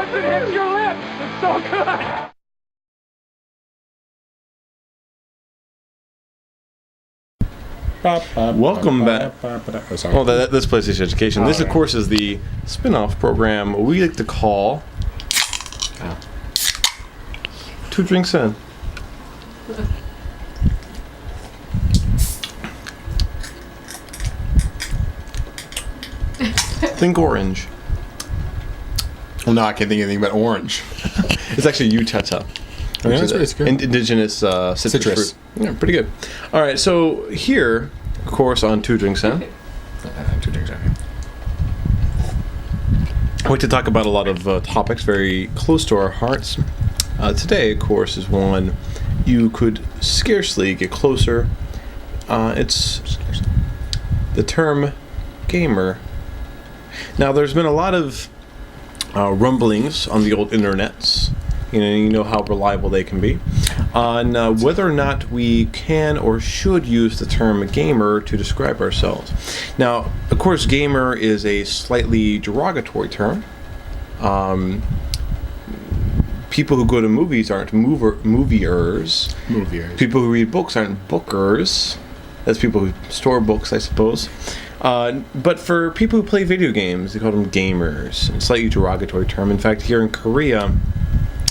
once it hits your lips, it's so good. Welcome back. Oh, sorry. Well, this PlayStation Education. This, of course, is the spin-off program we like to call 2 Drinks In. Think orange. Well, no, I can't think of anything but orange. It's actually Utah. Yeah, that's pretty good. Indigenous citrus fruit. Yeah, pretty good. All right, so here, of course, on 2 Drinks In, 2 drinks in. I like to talk about a lot of topics very close to our hearts. Today, of course, is one you could scarcely get closer. It's the term gamer. Now, there's been a lot of rumblings on the old internets. You know how reliable they can be, on whether or not we can or should use the term gamer to describe ourselves. Now, of course, gamer is a slightly derogatory term. People who go to movies aren't moviers. People who read books aren't bookers. That's people who store books, I suppose. But for people who play video games, they call them gamers. It's a slightly derogatory term. In fact, here in Korea,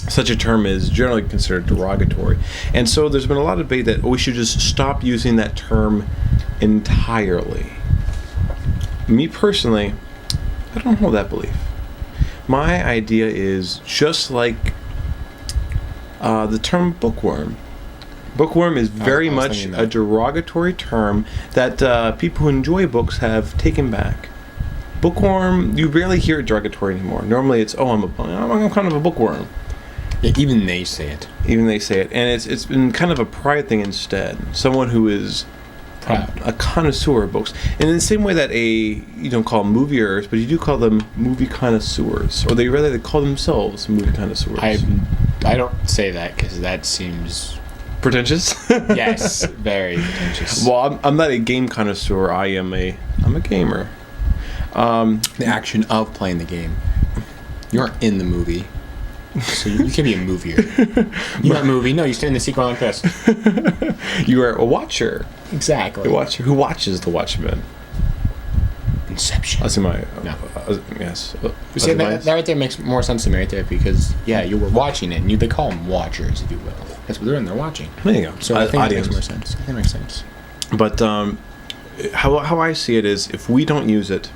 such a term is generally considered derogatory. And so there's been a lot of debate that we should just stop using that term entirely. Me personally, I don't hold that belief. My idea is just like the term bookworm. Bookworm is very much a derogatory term that people who enjoy books have taken back. Bookworm, you rarely hear it derogatory anymore. Normally it's, I'm kind of a bookworm. Yeah, even they say it. And it's been kind of a pride thing instead. Someone who is proud, a connoisseur of books. And in the same way that you don't call moviers, but you do call them movie connoisseurs, or they call themselves movie connoisseurs. I don't say that because that seems pretentious. Yes, very pretentious. Well, I'm not a game connoisseur. I'm a gamer. The action of playing the game. You aren't in the movie. So you can be a movier. You're not a movie. No, you stand in the sequel like this. You are a watcher. Exactly. A watcher who watches The Watchmen. Inception. That's my... No. Yes. You see, that right there makes more sense to me right there because, you were watching it, and they call them watchers, if you will. That's what they're in. They're watching. There you go. So I think that makes more sense. I think it makes sense. But how I see it is, if we don't use it,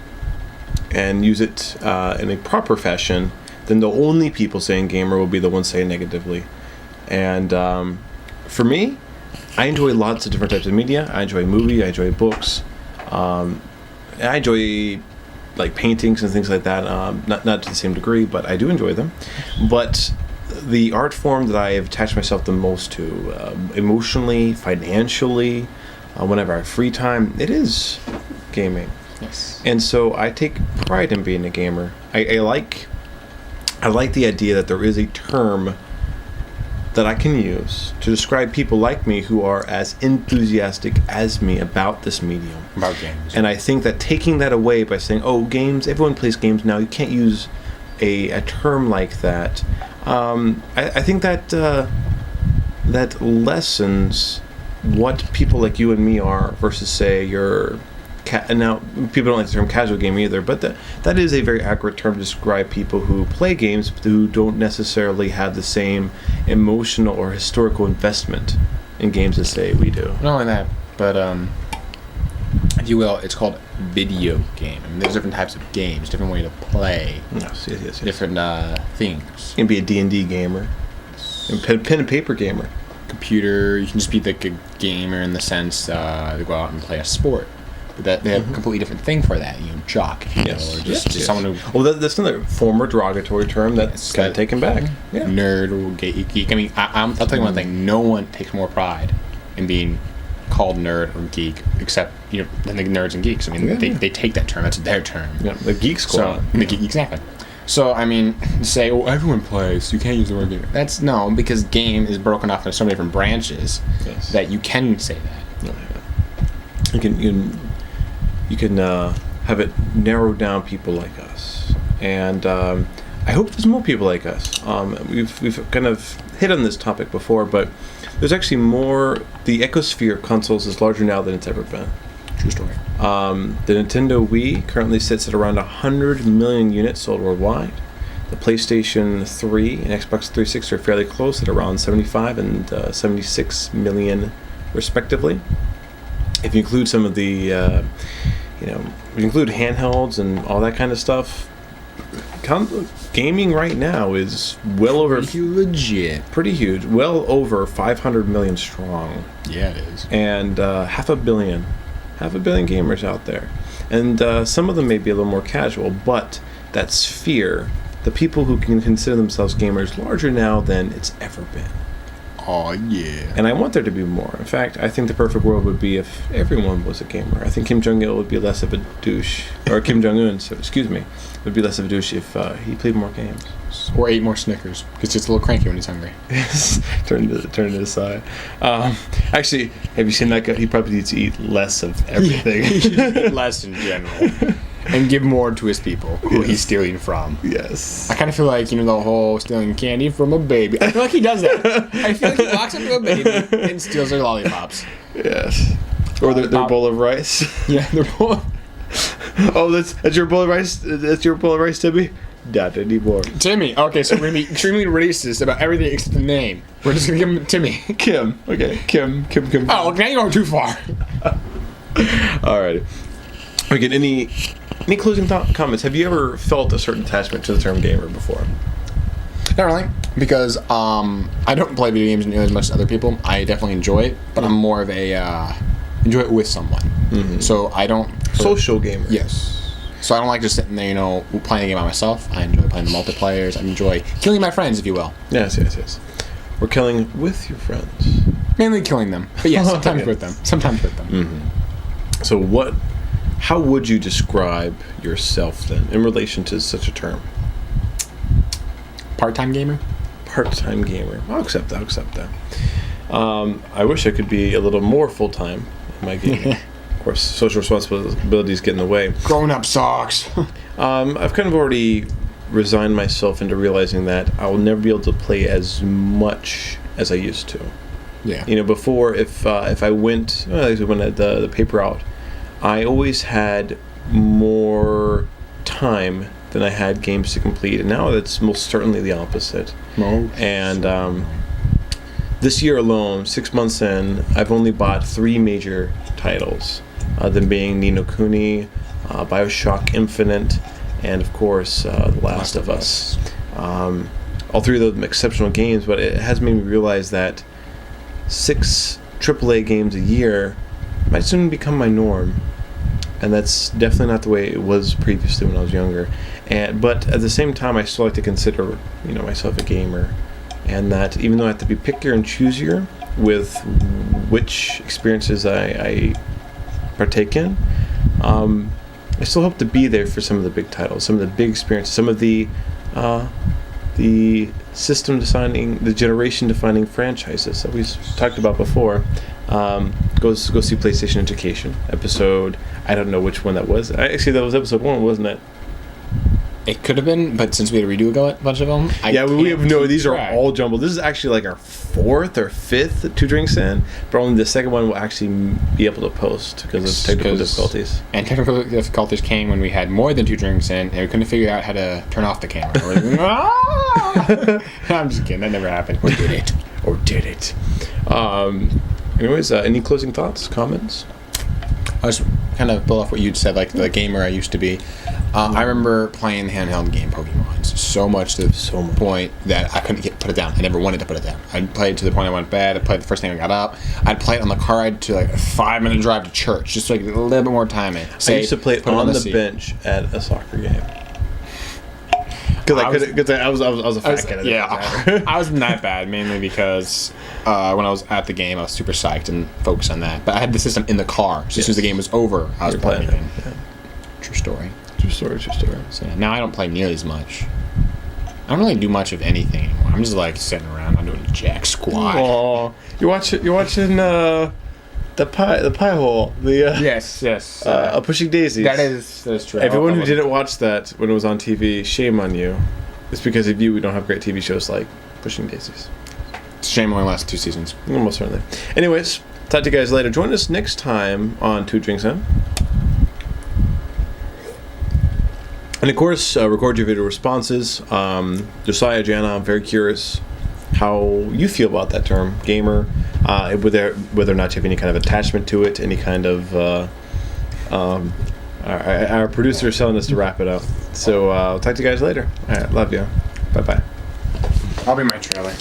and use it in a proper fashion, then the only people saying gamer will be the ones saying negatively. And for me, I enjoy lots of different types of media. I enjoy movies, I enjoy books, I enjoy like paintings and things like that. Not to the same degree, but I do enjoy them. But the art form that I have attached myself the most to, emotionally, financially, whenever I have free time, it is gaming. Yes. And so I take pride in being a gamer. I like the idea that there is a term that I can use to describe people like me who are as enthusiastic as me about this medium. About games. And I think that taking that away by saying, games, everyone plays games now, you can't use a term like that. I think that that lessens what people like you and me are versus, say, your... now, people don't like the term casual game either, but that is a very accurate term to describe people who play games but who don't necessarily have the same emotional or historical investment in games as, say, we do. Not only that, but if you will, it's called video game. I mean, there's different types of games, different way to play. Yes. Different things. You can be a D&D gamer, and pen and paper gamer. Computer, you can just be like a gamer in the sense to go out and play a sport. But that they have a completely different thing for that, jock, or just someone who... Well, that's another former derogatory term that's kind of taken back. Yeah. Nerd or geek. I mean, I'll tell you one thing. No one takes more pride in being called nerd or geek, except, than the nerds and geeks. I mean, they take that term. That's their term. Yeah, the geek squad. Exactly. So, I mean, say, everyone plays. You can't use the word game. No, because game is broken off into so many different branches that you can say that. You can have it narrow down people like us. And I hope there's more people like us. We've kind of hit on this topic before, but there's actually more. The ecosphere of consoles is larger now than it's ever been. True story. The Nintendo Wii currently sits at around 100 million units sold worldwide. The PlayStation 3 and Xbox 360 are fairly close at around 75 and 76 million, respectively. If you include some of the, if you include handhelds and all that kind of stuff, gaming right now is well over... Pretty legit. Pretty huge. Well over 500 million strong. Yeah, it is. And half a billion gamers out there. And some of them may be a little more casual, but that sphere, the people who can consider themselves gamers, larger now than it's ever been. Oh, yeah. And I want there to be more. In fact, I think the perfect world would be if everyone was a gamer. I think Kim Jong-il would be less of a douche, or Kim Jong-un, would be less of a douche if he played more games. Or ate more Snickers, because he's a little cranky when he's hungry. turn to the side. Actually, have you seen that guy? He probably needs to eat less of everything. Less in general. And give more to his people who he's stealing from. Yes. I kind of feel like, the whole stealing candy from a baby. I feel like he does that. I feel like he walks up to a baby and steals their lollipops. Yes. Or their bowl of rice. Yeah, their bowl. Oh, that's your bowl of rice? That's your bowl of rice, Timmy? Not anymore. Timmy. Okay, so we're going to be extremely racist about everything except the name. We're just going to give him Timmy. Kim. Okay, Kim. Oh, now you're going too far. Alright. Okay, any closing comments? Have you ever felt a certain attachment to the term gamer before? Not really, because I don't play video games nearly as much as other people. I definitely enjoy it, but I'm more of a enjoy it with someone. Mm-hmm. So I don't... Social gamer. Yes. So I don't like just sitting there, playing a game by myself. I enjoy playing the multiplayers. I enjoy killing my friends, if you will. Yes. We're killing with your friends. Mainly killing them. But yeah, sometimes with them. Mm-hmm. So how would you describe yourself then in relation to such a term? Part-time gamer? Part-time gamer. I'll accept that. I wish I could be a little more full-time in my gaming. Of course, social responsibilities get in the way. Grown-up socks. I've kind of already resigned myself into realizing that I will never be able to play as much as I used to. Yeah. Before, if I went, when I had the paper out, I always had more time than I had games to complete, and now that's most certainly the opposite. And this year alone, 6 months in, I've only bought 3 major titles, them being Ni no Kuni, BioShock Infinite, and of course, The Last of Us. All 3 of them exceptional games, but it has made me realize that 6 AAA games a year might soon become my norm. And that's definitely not the way it was previously when I was younger. But at the same time, I still like to consider, myself a gamer, and that even though I have to be pickier and choosier with which experiences I partake in, I still hope to be there for some of the big titles, some of the big experiences, some of the system-defining, the generation-defining franchises that we talked about before. Go see PlayStation Education episode. I don't know which one that was. Actually, that was episode 1, wasn't it? It could have been, but since we had to redo a bunch of them, we have these are all jumbled. This is actually like our 4th or 5th 2 Drinks In, but only the second one will actually be able to post because of technical difficulties. And technical difficulties came when we had more than 2 drinks in, and we couldn't figure out how to turn off the camera. I'm just kidding. That never happened. Or did it? Anyways, any closing thoughts, comments? I was kind of build off what you'd said, like the gamer I used to be. I remember playing the handheld game Pokemon so much to the point that I couldn't put it down. I never wanted to put it down. I'd play it to the point I went to bed. I'd play it the first thing I got up. I'd play it on the car ride to like a 5-minute drive to church, just like a little bit more time in. I used to play it on the bench at a soccer game. Because I was a fat kid. Yeah, I wasn't that bad, mainly because when I was at the game, I was super psyched and focused on that. But I had the system in the car, so as soon as the game was over, I was playing it. Yeah. True story. So now I don't play nearly as much. I don't really do much of anything anymore. I'm just like sitting around. I'm doing jack squat. Oh, you're watching the pie hole. Yes. Pushing Daisies. That is true. Everyone who didn't watch that when it was on TV, shame on you. It's because of you we don't have great TV shows like Pushing Daisies. It's a shame it only lasted 2 seasons. Almost certainly. Anyways, talk to you guys later. Join us next time on Two Drinks In. And of course, record your video responses. Josiah, Jana, I'm very curious how you feel about that term, gamer, whether or not you have any kind of attachment to it, any kind of... our producer is telling us to wrap it up. So I'll talk to you guys later. All right, love you. Bye-bye. I'll be my trailer.